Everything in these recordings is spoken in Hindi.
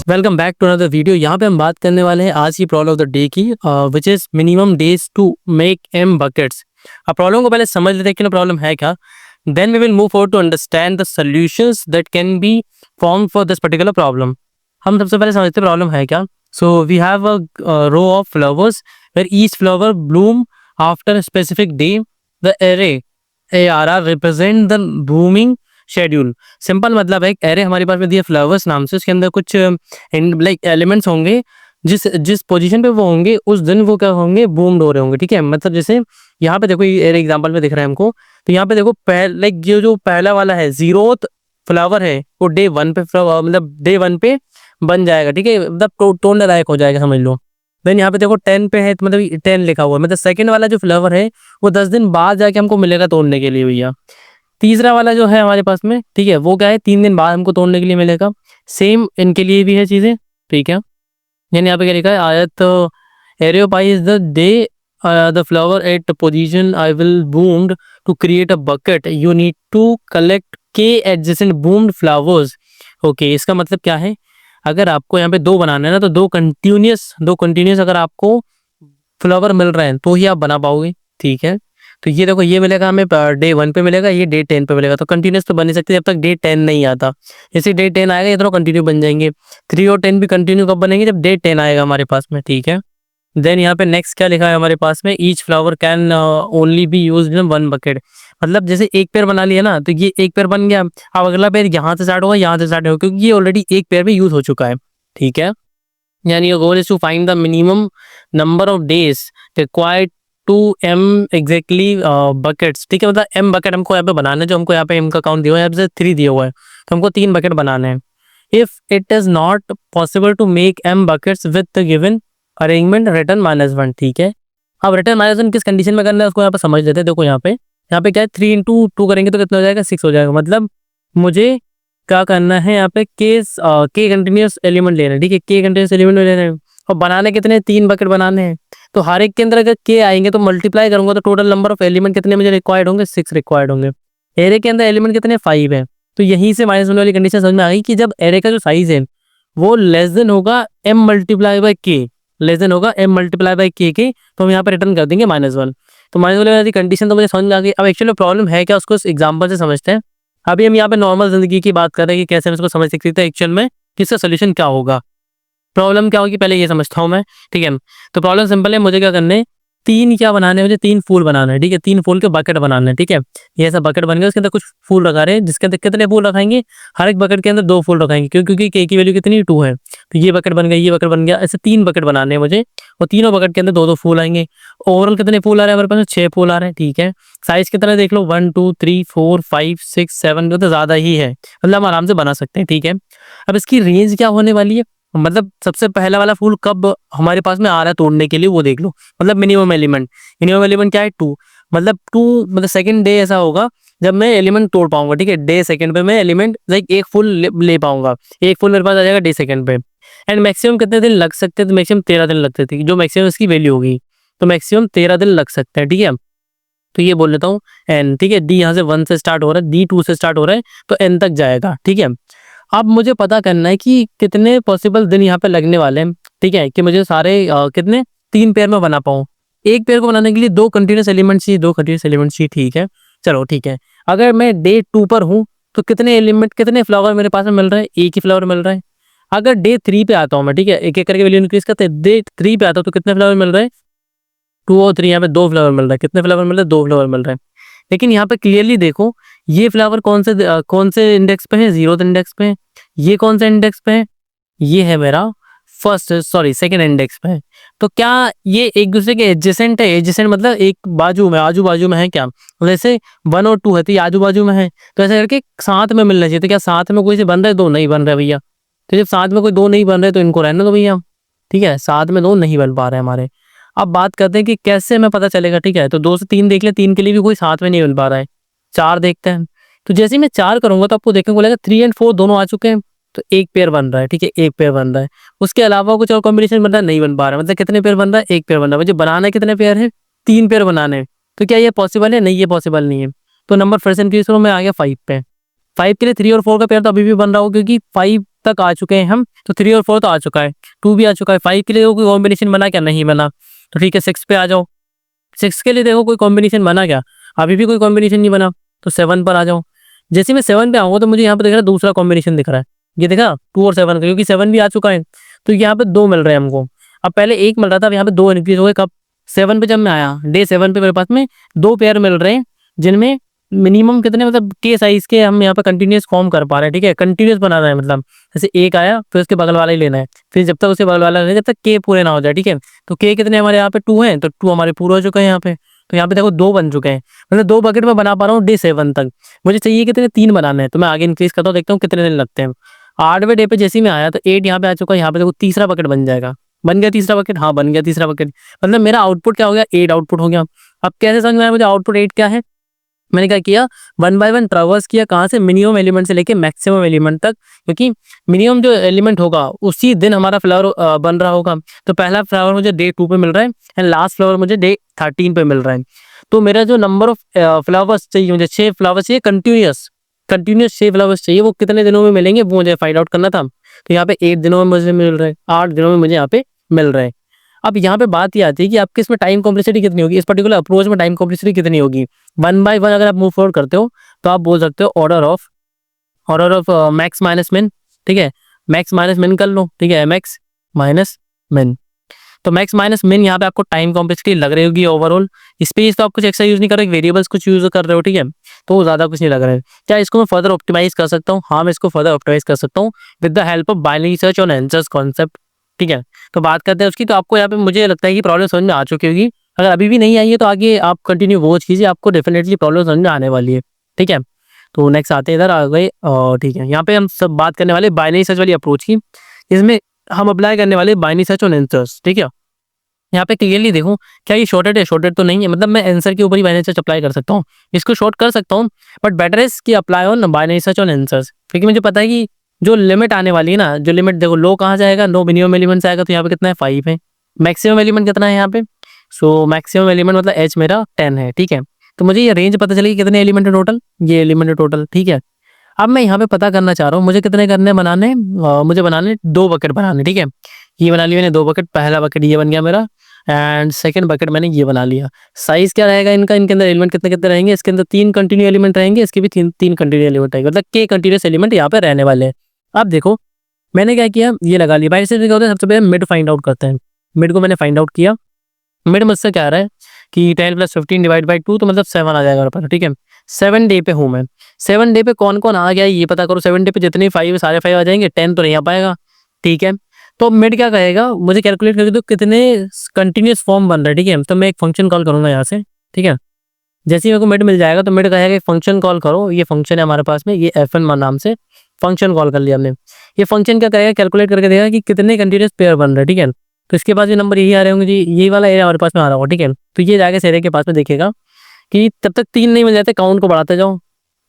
Welcome back to another video. यहाँ पे हम बात करने वाले हैं आज की प्रॉब्लम ऑफ द डे की, which is minimum days to make M buckets. अब प्रॉब्लम को पहले समझ लेते हैं कि प्रॉब्लम है क्या, then we will move forward to understand the solutions that can be form for this particular problem. हम सबसे पहले समझते हैं प्रॉब्लम है क्या। So we have a row of flowers where each flower bloom after specific day. The array ARR represent the blooming schedule. Simple मतलब है, एक एरे हमारे पास में दिया फ्लावर्स नाम से, उसके अंदर कुछ लाइक एलिमेंट्स होंगे, जिस जिस पोजीशन पे वो होंगे उस दिन वो क्या होंगे, बूम्ड हो रहे होंगे। ठीक है, मतलब जैसे यहाँ पे देखो, ये एरे एग्जांपल में दिख रहा है हमको, तो यहाँ पे देखो लाइक ये जो पहला वाला है, 0th फ्लावर है, वो डे 1 पे मतलब डे 1 पे बन जाएगा। ठीक है, मतलब तोड़ने लायक हो जाएगा, समझ लो। देन यहाँ पे देखो 10 पे है, तो मतलब 10 लिखा हुआ है, मतलब सेकंड वाला जो फ्लावर है वो 10 दिन बाद जाके हमको मिलेगा तोड़ने के लिए भैया। तीसरा वाला जो है हमारे पास में, ठीक है, वो क्या है, 3 दिन बाद हमको तोड़ने के लिए मिलेगा। सेम इनके लिए भी है चीजें। ठीक है, यानी यहाँ पे क्या लिखा है, आयत एरियोपाई is the day the flower at position I will bloomed to create a bucket you need to collect K adjacent bloomed flowers. Okay, इसका मतलब क्या है, अगर आपको यहाँ पे दो बनाना है ना, तो दो कंटिन्यूस अगर आपको फ्लावर मिल रहे हैं तो ही आप बना पाओगे। ठीक है, तो ये देखो, ये मिलेगा हमें डे 1 पे मिलेगा, ये डे 10 पे मिलेगा, तो कंटिन्यूस तो बन नहीं सकते जब तक डे 10 नहीं आता। जैसे डे 10 आएगा ये दोनों कंटिन्यू बन जाएंगे। 3 और 10 भी कंटिन्यू कब बनेंगे, जब डे 10 आएगा हमारे पास में। ठीक है, देन यहाँ पे नेक्स्ट क्या लिखा है हमारे पास में, each flower can only be used in one bucket. मतलब जैसे एक पेयर बना लिया ना, तो ये एक पेयर बन गया, अब अगला पेयर यहाँ से स्टार्ट होगा, यहाँ से स्टार्ट होगा, क्योंकि ये ऑलरेडी एक पेयर में यूज हो चुका है। ठीक है, यानी your goal is to find the minimum number of days required to M exactly buckets. ठीक है, मतलब एम बकेट हमको यहाँ पे बनाना है, जो हमको यहाँ पे एम का काउंट दिया हुआ है, यहाँ पे 3 दिया हुआ है, तो हमको 3 बकेट बनाने हैं। If it is not possible to make M buckets with the given arrangement return -1। ठीक है, अब रिटर्न -1 किस कंडीशन में करना है उसको यहाँ पे समझ लेते हैं। देखो यहाँ पे क्या है, 3 इंटू 2 करेंगे तो कितना हो जाएगा, 6 हो जाएगा। मतलब मुझे क्या करना है, यहाँ पे के कंटिन्यूस एलिमेंट लेना है। ठीक है, के कंटिन्यूस एलिमेंट लेना है, और बनाने कितने, 3 बकेट बनाने हैं। तो हर एक के अंदर अगर के आएंगे तो मल्टीप्लाई करूंगा तो टोटल नंबर ऑफ एलिमेंट कितने मुझे रिक्वायर्ड होंगे, 6 रिक्वायर्ड होंगे। एरे के अंदर एलिमेंट कितने, 5 है। तो यहीं से -1 वाली कंडीशन समझ में आ गई कि जब एरे का जो साइज है वो लेस देन होगा m मल्टीप्लाई बाई के, लेस देन होगा m मल्टीप्लाई बाई के, तो हम यहाँ पे रिटर्न कर देंगे -1। तो -1 वाली कंडीशन तो मुझे समझ में आ गई। अब एक्चुअली प्रॉब्लम है क्या, उसको एग्जाम्पल से समझते हैं। अभी हम यहाँ पे नॉर्मल जिंदगी की बात कर रहे हैं कि कैसे हम इसको समझ सकते हैं एक्चुअल में, किसका सोल्यूशन क्या होगा, प्रॉब्लम क्या होगी, पहले ये समझता हूँ मैं। ठीक है, तो प्रॉब्लम सिंपल है, मुझे क्या करने, 3 क्या बनाने हैं, मुझे 3 फूल बनाना है। ठीक है, 3 फूल के बकेट बनाना है। ठीक है, ये ऐसा बकेट बन गया, उसके अंदर कुछ फूल रखा रहे हैं, जिसके अंदर कितने फूल रखाएंगे, हर एक बकेट के अंदर 2 फूल रखाएंगे, क्योंकि के की वैल्यू कितनी, 2 है। तो ये बकेट बन गया, ये बकेट बन गया, ऐसे 3 बकेट बनाने हैं मुझे, और तीनों बकेट के अंदर 2-2 फूल आएंगे। ओवरऑल कितने फूल आ रहे हैं हमारे पास, 6 फूल आ रहे हैं। ठीक है, साइज कितना देख लो, 1 2 3 4 5 6 7, तो ज्यादा ही है, मतलब हम आराम से बना सकते हैं। ठीक है, अब इसकी रेंज क्या होने वाली है, मतलब सबसे पहला वाला फूल कब हमारे पास में आ रहा है तोड़ने के लिए, वो देख लो। मतलब मिनिमम एलिमेंट क्या है, 2। मतलब 2 मतलब सेकंड डे ऐसा होगा जब मैं एलिमेंट तोड़ पाऊंगा। ठीक है, डे सेकंड पे मैं एलिमेंट लाइक एक फूल ले पाऊंगा, एक फूल मेरे पास आ जाएगा डे सेकंड पे। एंड मैक्सिमम कितने दिन लग सकते हैं, तो मैक्सिमम 13 दिन लगते थे, जो मैक्सिमम इसकी वैल्यू होगी, तो मैक्सिमम 13 दिन लग सकते हैं। ठीक है, तो ये बोल लेता हूँ एन। ठीक है, डी यहाँ से 1 से स्टार्ट हो रहा है, डी 2 से स्टार्ट हो रहा है, तो एन तक जाएगा। ठीक है, अब मुझे पता करना है कि कितने पॉसिबल दिन यहाँ पे लगने वाले हैं। ठीक है, कि मुझे सारे कितने 3 पेयर में बना पाऊँ। एक पेयर को बनाने के लिए 2 कंटिन्यूस एलिमेंट चाहिए, 2 कंटिन्यूस एलिमेंट चाहिए। ठीक है, चलो ठीक है, अगर मैं डे 2 पर हूँ तो कितने एलिमेंट, कितने फ्लावर मेरे पास में मिल रहे हैं, एक ही फ्लावर मिल रहा है। अगर डे 3 पे आता हूँ मैं, ठीक है, एक एक करके वैल्यू इंक्रीज करते हैं, डे 3 पे आता हूँ तो कितने फ्लावर मिल रहे हैं, 2 और 3, यहाँ पे 2 फ्लावर मिल रहा है। कितने फ्लावर मिल रहे हैं, 2 फ्लावर मिल रहे हैं। लेकिन यहाँ पे क्लियरली देखो, ये फ्लावर कौन से इंडेक्स पे है, 0th इंडेक्स पे है। ये कौन से इंडेक्स पे है, ये है मेरा सेकंड इंडेक्स पे है। तो क्या ये एक दूसरे के एडजेसेंट है, एडजेसेंट मतलब एक बाजू में, आजू बाजू में है क्या, जैसे 1 और 2 है तो ये आजू बाजू में है, तो ऐसा करके साथ में मिलना चाहिए। तो क्या साथ में कोई से बन रहा है, 2 नहीं बन रहा है भैया। तो जब साथ में कोई 2 नहीं बन रहे तो इनको रहने दो भैया। ठीक है, साथ में 2 नहीं बन पा रहे हमारे। अब बात करते हैं कि कैसे हमें पता चलेगा। ठीक है, तो 2 से 3 देख ले, 3 के लिए भी कोई साथ में नहीं बन पा रहा है। 4 देखते हैं, तो जैसे ही मैं 4 करूंगा तो आपको देखने को मिलेगा 3 एंड 4 दोनों आ चुके हैं, तो एक पेयर बन रहा है। ठीक है, एक पेयर बन रहा है, उसके अलावा कुछ और कॉम्बिनेशन बन रहा है, नहीं बन पा रहा है। मतलब कितने पेयर बन रहा है, एक पेयर बन रहा है। मुझे बनाना है कितने पेयर है, 3 पेयर बनाने हैं। तो क्या ये पॉसिबल है, नहीं ये पॉसिबल नहीं है। तो नंबर फिर से इंक्रीज करो, मैं आ गया 5 पे। 5 के लिए 3 और 4 का पेयर तो अभी भी बन रहा हो, क्योंकि 5 तक आ चुके हैं हम, तो 3 और 4 तो आ चुका है, 2 भी आ चुका है। 5 के लिए कोई कॉम्बिनेशन बना क्या? नहीं बना। तो ठीक है 6 पे आ जाओ। 6 के लिए देखो कोई कॉम्बिनेशन बना क्या? अभी भी कोई कॉम्बिनेशन नहीं बना। तो 7 पर आ जाओ। जैसे मैं 7 पे आऊँगा तो मुझे यहाँ पे दिख रहा है दूसरा कॉम्बिनेशन दिख रहा है। ये देखा 2 और 7 का, क्योंकि 7 भी आ चुका है। तो यहाँ पे 2 मिल रहे हैं हमको। अब पहले 1 मिल रहा था, अब यहाँ पे 2 इंक्रीज हो गए। कब? 7 पे जब मैं आया, डे 7 पे मेरे पास में 2 पेयर मिल रहे हैं, जिनमें मिनिमम कितने मतलब के साइज के हम यहाँ पे कंटिन्यूअस फॉर्म कर पा रहे हैं। ठीक है, कंटिन्यूअस बना रहे हैं, मतलब जैसे एक आया फिर उसके बगल वाला ही लेना है, फिर जब तक उसके बगल वाला लेना है, जब तक के पूरे ना हो जाए। ठीक है, तो के कितने हमारे यहाँ पे 2 हैं, तो 2 हमारे पूरे हो चुके हैं यहाँ पे। तो यहाँ पे देखो 2 बन चुके हैं, मतलब 2 बकेट में बना पा रहा हूँ डे 7 तक। मुझे चाहिए कितने? 3 बनाने हैं। तो मैं आगे इंक्रीज करता हूँ, देखता हूँ कितने दिन लगते हैं। 8वें डे पे जैसे ही मैं आया तो 8 यहाँ पे आ चुका है। यहाँ पे देखो तीसरा बकेट बन जाएगा। बन गया तीसरा बकेट? हाँ बन गया तीसरा बकेट। मतलब मेरा आउटपुट क्या हो गया? 8 आउटपुट हो गया। अब कैसे समझ में आया मुझे आउटपुट 8 क्या है? मैंने क्या किया, 1 बाय 1 ट्रावर्स किया। कहाँ से? मिनिमम एलिमेंट से लेके मैक्सिमम एलिमेंट तक, क्योंकि मिनिमम जो एलिमेंट होगा उसी दिन हमारा फ्लावर बन रहा होगा। तो पहला फ्लावर मुझे डे 2 पे मिल रहा है एंड लास्ट फ्लावर मुझे डे 13 पे मिल रहा है। तो मेरा जो नंबर ऑफ फ्लावर्स चाहिए, मुझे 6 फ्लावर्स चाहिए कंटिन्यूअस, 6 फ्लावर्स चाहिए। वो कितने दिनों में मिलेंगे वो मुझे फाइंड आउट करना था। तो यहाँ पे 8 दिनों में मुझे मिल रहे हैं, 8 दिनों में मुझे यहाँ पे मिल रहे हैं। अब यहाँ पे बात ये आती है कि आपके इसमें टाइम कॉम्प्लेक्सिटी कितनी होगी, इस पर्टिकुलर अप्रोच में टाइम कॉम्प्लेक्सिटी कितनी होगी। 1 बाय 1 अगर आप मूव फॉरवर्ड करते हो तो आप बोल सकते हो ऑर्डर ऑफ मैक्स माइनस मिन। ठीक है, मैक्स माइनस मिन कर लो। ठीक है, मैक्स माइनस मिन। तो मैक्स माइनस मिन यहाँ पे आपको टाइम कॉम्प्लेक्सिटी लग रही होगी ओवरऑल। स्पेस तो आप कुछ एक्स्ट्रा यूज नहीं कर रहे, वेरिएबल्स कुछ यूज कर रहे हो। ठीक है, तो ज्यादा कुछ नहीं लग रहा है। क्या इसको मैं फर्दर ऑप्टिमाइज कर सकता हूँ? हाँ मैं इसको फर्दर ऑप्टिमाइज कर सकता हूँ with the help of binary search on answers concept. ठीक है, तो बात करते हैं उसकी। तो आपको यहाँ पे मुझे लगता है कि प्रॉब्लम समझ में आ चुकी होगी। अगर अभी भी नहीं आई है तो आगे आप कंटिन्यू वॉच कीजिए, आपको डेफिनेटली प्रॉब्लम समझ में आने वाली है। ठीक है, तो नेक्स्ट आते हैं इधर आ गए। और ठीक है, यहाँ पे हम सब बात करने वाले बाइनरी सर्च वाली अप्रोच की, इसमें हम अप्लाई करने वाले बाइनरी सर्च ऑन आंसर्स। ठीक है, यहाँ पे क्लियरली देखो, क्या ये शॉर्टेड है? शॉर्टेड तो नहीं है, मतलब मैं आंसर के ऊपर ही बाइनरी सर्च अप्लाई कर सकता हूँ। इसको शॉर्ट कर सकता हूँ, बट बेटर इज कि apply on binary search on answers, क्योंकि मुझे पता है कि जो लिमिट आने वाली है ना, जो लिमिट देखो लो कहाँ जाएगा, नो मिनिमम एलिमेंट्स आएगा। तो यहाँ पे कितना है? 5 है। मैक्सिमम एलिमेंट कितना है यहाँ पे? सो मैक्सिमम एलिमेंट मतलब एच मेरा 10 है। ठीक है, तो मुझे ये रेंज पता चलेगी कितने एलिमेंट है टोटल, ये एलिमेंट है टोटल। ठीक है, अब मैं यहाँ पे पता करना चाह रहा हूँ मुझे कितने करने बनाने, मुझे बनाने 2 बकेट बनाने। ठीक है, ये बना लिया मैंने 2 बकेट। पहला बकेट ये बन गया मेरा एंड सेकंड बकेट मैंने ये बना लिया। साइज क्या रहेगा इनका? इनके अंदर एलिमेंट कितने कितने रहेंगे? इसके अंदर 3 कंटिन्यू एलिमेंट रहेंगे, इसके भी 3 कंटिन्यू एलिमेंट रहेंगे, मतलब के कंटिन्यूस एलिमेंट यहाँ पे रहने वाले हैं। अब देखो मैंने क्या किया, ये लगा लिया। बाई से क्या होता है, सबसे पहले मिड फाइंड आउट करते हैं। मिड को मैंने फाइंड आउट किया। मिड मुझसे क्या आ रहा है कि 10 + 15 डिवाइड बाई 2, तो मतलब 7 आ जाएगा मेरे पास। ठीक है, 7 डे पे हूँ मैं। 7 डे पे कौन कौन आ गया ये पता करो। 7 डे पे जितने 5 सारे 5 आ जाएंगे, 10 तो नहीं आ पाएगा। ठीक है, तो मिड क्या कहेगा, मुझे कैलकुलेट करके दो कितने कंटिन्यूस फॉर्म बन रहे हैं। ठीक है, तो मैं एक फंक्शन कॉल करूंगा यहाँ से। ठीक है, जैसे ही मेरे को मिड मिल जाएगा तो मिड कहेगा फंक्शन कॉल करो। ये फंक्शन है हमारे पास में, ये fn नाम से फंक्शन कॉल कर लिया हमने। ये फंक्शन क्या करेगा, कैलकुलेट करके देगा कि कितने कंटिन्यूस पेयर बन रहे हैं। ठीक है, तो इसके पास ये नंबर यही आ रहे होंगे जी, यही वाला एरिया हमारे पास में आ रहा होगा। ठीक है, तो ये जाके सेरे के पास में देखेगा कि तब तक 3 नहीं मिल जाते, काउंट को बढ़ाते जाओ।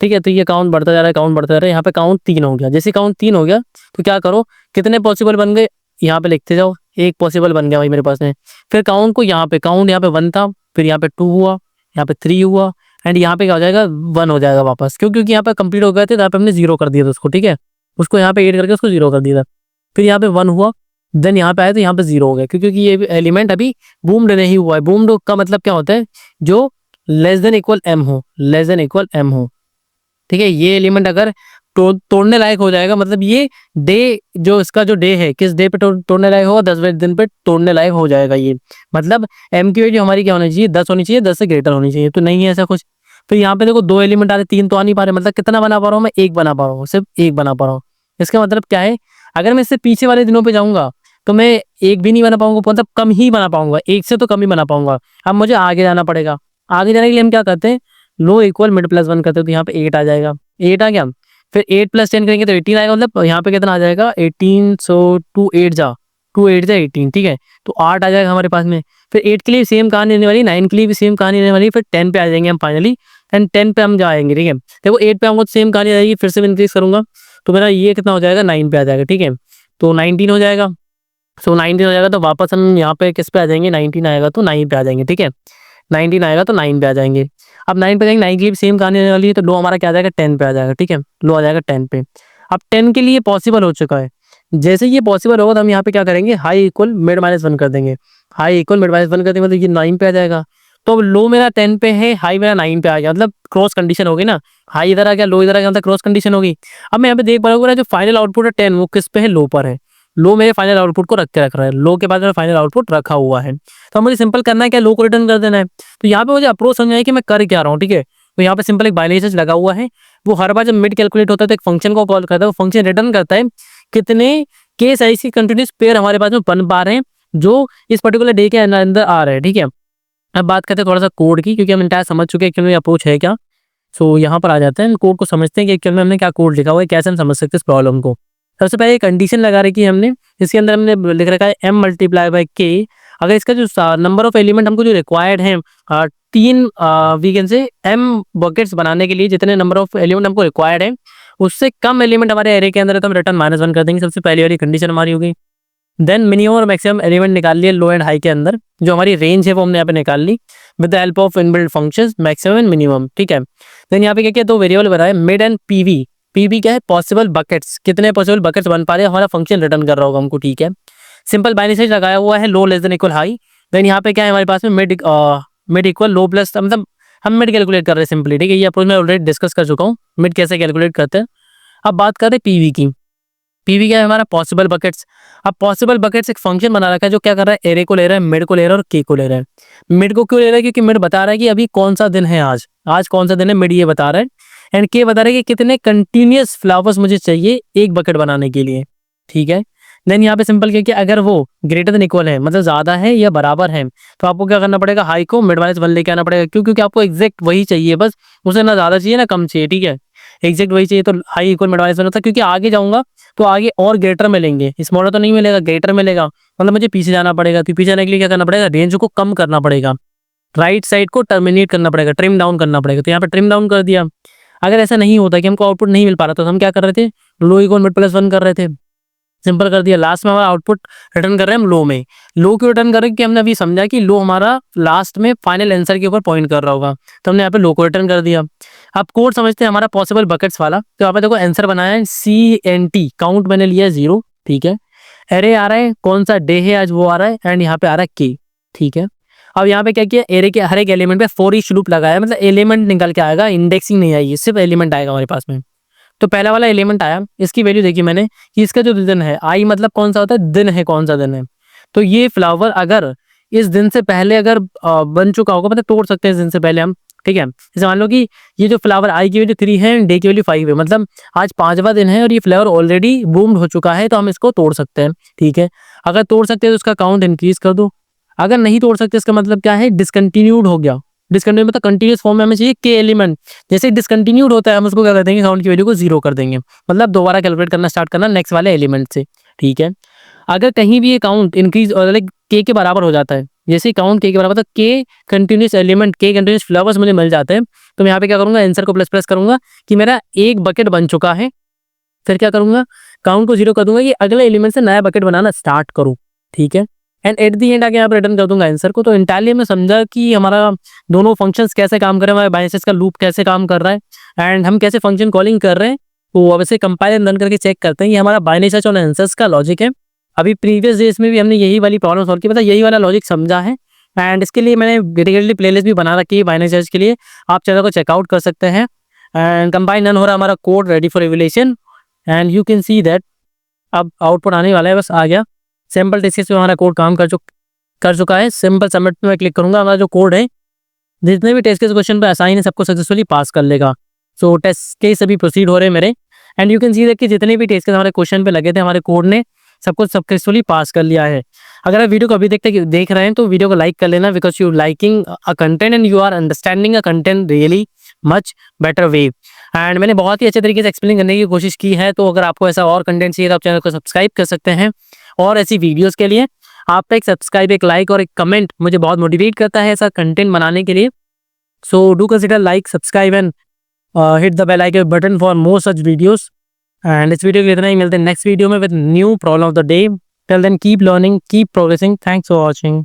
ठीक है, तो ये काउंट बढ़ता जा रहा है, काउंट बढ़ता जा रहा है। यहाँ पे काउंट 3 हो गया। जैसे काउंट 3 हो गया तो क्या करो, कितने पॉसिबल बन गए यहाँ पे लिखते जाओ। एक पॉसिबल बन गया भाई मेरे पास में। फिर काउंट को यहाँ पे, काउंट यहाँ पे 1 था, फिर यहाँ पे 2 हुआ, यहाँ पे 3 हुआ एंड यहाँ पे क्या हो जाएगा, 1 हो जाएगा वापस। क्यों? क्योंकि यहाँ पे कंप्लीट हो गए थे तो यहाँ पे हमने 0 कर दिया था उसको। ठीक है, उसको यहाँ पे ऐड करके उसको 0 कर दिया था। फिर यहाँ पे 1 हुआ, देन यहाँ पे आया तो यहाँ पे 0 हो गया, क्योंकि ये एलिमेंट अभी बूम्ड नहीं हुआ है। बूम्ड का मतलब क्या होता है, जो लेस देन इक्वल एम हो, लेस देन इक्वल एम हो। ठीक है, ये एलिमेंट अगर तोड़ने लायक हो जाएगा, मतलब ये डे, जो इसका जो डे है, किस डे पे तोड़ने लायक होगा, 10वें दिन पे तोड़ने लायक हो जाएगा ये। मतलब एम की वैल्यू हमारी क्या होनी चाहिए, 10 होनी चाहिए, 10 से ग्रेटर होनी चाहिए। तो नहीं है ऐसा कुछ। फिर यहाँ पे देखो 2 एलिमेंट आ रहे, 3 तो आ नहीं पा रहे, मतलब कितना बना पा रहा हूँ मैं, 1 बना पा रहा हूँ, सिर्फ 1 बना पा रहा हूँ। इसका मतलब क्या है, अगर मैं इससे पीछे वाले दिनों पे जाऊंगा तो मैं 1 भी नहीं बना पाऊंगा, मतलब कम ही बना पाऊंगा, 1 से तो कम ही बना पाऊंगा। अब मुझे आगे जाना पड़ेगा। आगे जाने के लिए हम क्या करते हैं, लो इक्वल मिड प्लस 1 करते हैं, तो यहाँ पे 8 आ जाएगा। 8 आ गया, फिर 8 + 10 करेंगे तो 18 आएगा, मतलब यहाँ पे कितना आ जाएगा 18। सो 2 8 जा 18। ठीक है, तो 8 आ जाएगा हमारे पास में। फिर 8 के लिए सेम कहानी रहने वाली, 9 के लिए भी सेम कहानी रहने वाली, फिर 10 पे आ जाएंगे हम फाइनली, एंड 10 पे हम जाएंगे। ठीक है, देखो 8 पे आऊंगा तो सेम कहानी रहेगी, फिर से मैं इंक्रीज करूंगा तो मेरा ये कितना हो जाएगा, 9 पे आ जाएगा। ठीक है, तो 19 हो जाएगा। सो 19 हो जाएगा तो वापस हम यहाँ पे किस पे आ जाएंगे, 19 आएगा तो 9 पे आ जाएंगे। ठीक है, 19 आएगा तो 9 पे आ जाएंगे। अब 9 पे जाएंगे, 9 की भी सेम कहानी रहने वाली है, तो लो हमारा क्या आ जाएगा, 10 पे आ जाएगा। ठीक है, लो आ जाएगा 10 पे। अब 10 के लिए पॉसिबल हो चुका है। जैसे ये पॉसिबल होगा तो हम यहाँ पे क्या करेंगे, हाई इक्वल मिड माइनस 1 कर देंगे। हाई इक्वल मिड माइनस 1 कर देंगे मतलब ये 9 पे आ जाएगा। तो अब लो मेरा 10 पे है, हाई मेरा 9 पे आ गया, मतलब क्रॉस कंडीशन हो गई ना। हाई इधर आ गया, लो इधर आ गया, मतलब क्रॉस कंडीशन हो गई। अब मैं यहाँ पे देख पा रहा हूँ जो फाइनल आउटपुट है 10 वो किस पे है, लो पर है। लो मेरे फाइनल आउटपुट को रख रहा है, लो के बाद मेरा फाइनल आउटपुट रखा हुआ है। तो मुझे सिंपल करना है क्या, लो को रिटर्न कर देना है। तो यहाँ पे मुझे अप्रोच समझ आए कि मैं कर क्या रहा हूँ, ठीक है। तो यहाँ पे सिंपल एक बाइनरी सर्च लगा हुआ है, वो हर बार जब मिड कैलकुलेट होता है तो एक फंक्शन को कॉल करता है, वो फंक्शन रिटर्न करता है कितने केस ऐसी कंटिन्यूस पेयर हमारे पास में बन पा रहे हैं जो इस पर्टिकुलर डे के अंदर आ रहे हैं, ठीक है। अब बात करते हैं थोड़ा सा कोड की, क्योंकि हम इंटायर समझ चुके हैं कि अप्रोच है क्या। सो यहाँ पर आ जाते हैं, कोड को समझते हैं कि एक्चुअल में हमने क्या कोड लिखा हुआ है, कैसे हम समझ सकते हैं इस प्रॉब्लम को। सबसे पहले कंडीशन लगा रखी है हमने, इसके अंदर हमने लिख रखा है m मल्टीप्लाई बाई के। अगर इसका जो नंबर ऑफ एलिमेंट हमको जो रिक्वायर्ड है, 3 we can say m buckets बनाने के लिए जितने नंबर ऑफ एलिमेंट हमको रिक्वायर्ड है उससे कम एलिमेंट हमारे एरे के अंदर है तो हम रिटर्न -1 कर देंगे। सबसे पहली वाली कंडीशन हमारी होगी। देन मिनिमम और मैक्सिमम एलिमेंट निकाल लिए लो एंड हाई के अंदर, जो हमारी रेंज है वो हमने यहाँ पे निकाल ली with the help of inbuilt functions maximum and minimum, ठीक है। देन यहाँ पे क्या किया, दो वेरिएबल बनाए मिड एंड पीवी। पीवी क्या है, पॉसिबल बकेट्स, कितने पॉसिबल बकेट्स बन पा रहे हैं हमारा फंक्शन रिटर्न कर रहा होगा हमको, ठीक है। सिंपल बाइनरी सर्च लगाया हुआ है, low less than equal high. Then यहाँ पे क्या है हमारे पास में मिड इक्वल लो प्लस, मतलब हम मिड कैलकुलेट कर रहे हैं सिंपली, ठीक है। ये अप्रोच मैं ऑलरेडी डिस्कस कर चुका हूँ, मिड कैसे कैलकुलेट करते हैं। अब बात करें पीवी की। पीवी क्या है हमारा, पॉसिबल बकेट्स। अब पॉसिबल बकेट्स एक फंक्शन बना रखा है जो क्या कर रहा है, एरे को ले रहा है, मिड को ले रहा है और के को ले रहा है। मिड को क्यों ले रहा है, क्योंकि मिड बता रहा है कि अभी कौन सा दिन है, आज कौन सा दिन है, मिड ये बता रहा है। एंड के बता रहा है कि कितने कंटिन्यूअस फ्लावर्स मुझे चाहिए एक बकेट बनाने के लिए, ठीक है। देन यहाँ पे सिंपल क्या कि अगर वो ग्रेटर देन इक्वल है, मतलब ज्यादा है या बराबर है, तो आपको क्या करना पड़ेगा, हाई को मिड -1 लेके आना पड़ेगा। क्यों, क्योंकि आपको एग्जैक्ट वही चाहिए, बस उसे ना ज्यादा चाहिए ना कम चाहिए, ठीक है। एग्जैक्ट वही चाहिए तो हाई इक्वल मिड -1 होता है, क्योंकि आगे जाऊंगा तो आगे और ग्रेटर मिलेंगे, स्मॉलर तो नहीं मिलेगा, ग्रेटर मिलेगा, मतलब मुझे पीछे जाना पड़ेगा। तो पीछे जाने के लिए क्या करना पड़ेगा, रेंज को कम करना पड़ेगा, राइट साइड को टर्मिनेट करना पड़ेगा, ट्रिम डाउन करना पड़ेगा। तो यहाँ पे ट्रिम डाउन कर दिया। अगर ऐसा नहीं होता कि हमको आउटपुट नहीं मिल पा रहा तो हम क्या कर रहे थे, लो इक्वल मिड +1 कर रहे थे, सिंपल कर दिया। लास्ट में हमारा आउटपुट रिटर्न कर रहे हैं हम लो में। लो क्यों रिटर्न कर रहे हैं, कि हमने अभी समझा कि लो हमारा लास्ट में फाइनल आंसर के ऊपर पॉइंट कर रहा होगा, तो हमने यहाँ पे लो को रिटर्न कर दिया। अब कोड समझते हैं हमारा पॉसिबल बकेट्स वाला। तो यहाँ पे देखो आंसर बनाया है CNT, काउंट मैंने लिया 0, ठीक है। एरे आ रहा है, कौन सा डे है आज वो आ रहा है, एंड यहाँ पे आ रहा है के, ठीक है। अब यहाँ पे क्या किया, एरे के हर एक एलिमेंट पे फॉर ईच लूप लगाया, मतलब एलिमेंट निकल के आएगा, इंडेक्सिंग नहीं आएगी, सिर्फ एलिमेंट आएगा हमारे पास में। तो पहला वाला एलिमेंट आया, इसकी वैल्यू देखी मैंने कि इसका जो दिन है, आई मतलब कौन सा होता है, दिन है, कौन सा दिन है। तो ये फ्लावर अगर इस दिन से पहले अगर बन चुका होगा, मतलब तोड़ सकते हैं इस दिन से पहले हम, ठीक है। जैसे मान लो कि ये जो फ्लावर आई की वैल्यू 3 है, डे की वैल्यू 5 है, मतलब आज 5वां दिन है और ये फ्लावर ऑलरेडी बूम्ड हो चुका है, तो हम इसको तोड़ सकते हैं, ठीक है। अगर तोड़ सकते हैं तो उसका काउंट इंक्रीज कर दो। अगर नहीं तोड़ सकते इसका मतलब क्या है, डिसकंटिन्यूड हो गया। डिसकंटिन्यूड मतलब कंटिन्यूस फॉर्म में हमें चाहिए के एलिमेंट, जैसे डिसकंटिन्यूड होता है हम उसको क्या कर देंगे, काउंट की वैल्यू को 0 कर देंगे, मतलब दोबारा कैलकुलेट करना स्टार्ट करना नेक्स्ट वाले एलिमेंट से, ठीक है। अगर कहीं भी ये काउंट इंक्रीज और लाइक के बराबर हो जाता है, जैसे काउंट के बराबर, तो के कंटिन्यूस एलिमेंट, के कंटिन्यूस फ्लावर्स मुझे मिल जाते हैं, तो मैं यहाँ पे क्या करूंगा, आंसर को प्लस करूंगा कि मेरा एक बकेट बन चुका है। फिर क्या करूंगा, काउंट को 0 कर दूंगा कि अगले एलिमेंट से नया बकेट बनाना स्टार्ट करूं, ठीक है। एंड एट दी एंड आके यहाँ पर रिटर्न कर दूंगा आंसर को। तो इंटायरली हमने समझा कि हमारा दोनों फंक्शंस कैसे काम कर रहे हैं, हमारे बाइनरी सर्च का लूप कैसे काम कर रहा है, एंड हम कैसे फंक्शन कॉलिंग कर रहे हैं। तो अब इसे कंपाइल एंड रन करके चेक करते हैं, ये हमारा बाइनरी सर्च और आंसर्स का लॉजिक है। अभी प्रीवियस डेज में भी हमने यही वाली प्रॉब्लम सॉल्व की, मतलब यही वाला लॉजिक समझा है। एंड इसके लिए मैंने डेडिकेटली प्लेलिस्ट भी बना रखी है बाइनरी सर्च के लिए, आप चैनल को चेकआउट कर सकते हैं। एंड कंपाइल रन हो रहा है हमारा code, ready for revelation, and you can see that अब आउटपुट आने वाला है, बस आ गया। सैम्पल टेस्ट केस पे हमारा कोड काम कर चुका है। सिंपल सबमिट पे मैं क्लिक करूंगा, हमारा जो कोड है जितने भी टेस्ट केस क्वेश्चन पे असाइन है सबको सक्सेसफुली पास कर लेगा। सो टेस्ट केस अभी प्रोसीड हो रहे हैं मेरे, and you can see that कि जितने भी टेस्ट केस हमारे क्वेश्चन पे लगे थे हमारे कोड ने सबको सक्सेसफुली पास कर लिया है। अगर आप वीडियो को अभी देख रहे हैं तो वीडियो को लाइक कर लेना, because you liking a content and you are understanding a content really much better way. And मैंने बहुत ही अच्छे तरीके से एक्सप्लेन करने की कोशिश की है। तो अगर आपको ऐसा और कंटेंट चाहिए तो आप चैनल को सब्सक्राइब कर सकते हैं, और ऐसी वीडियोस के लिए आपका एक सब्सक्राइब, एक लाइक और एक कमेंट मुझे बहुत मोटिवेट करता है ऐसा कंटेंट बनाने के लिए। So do consider like, subscribe and hit the bell icon button for more such videos. And इस वीडियो के लिए इतना ही, मिलते हैं नेक्स्ट वीडियो में with new problem of the day. Till then keep learning, keep progressing. Thanks for watching.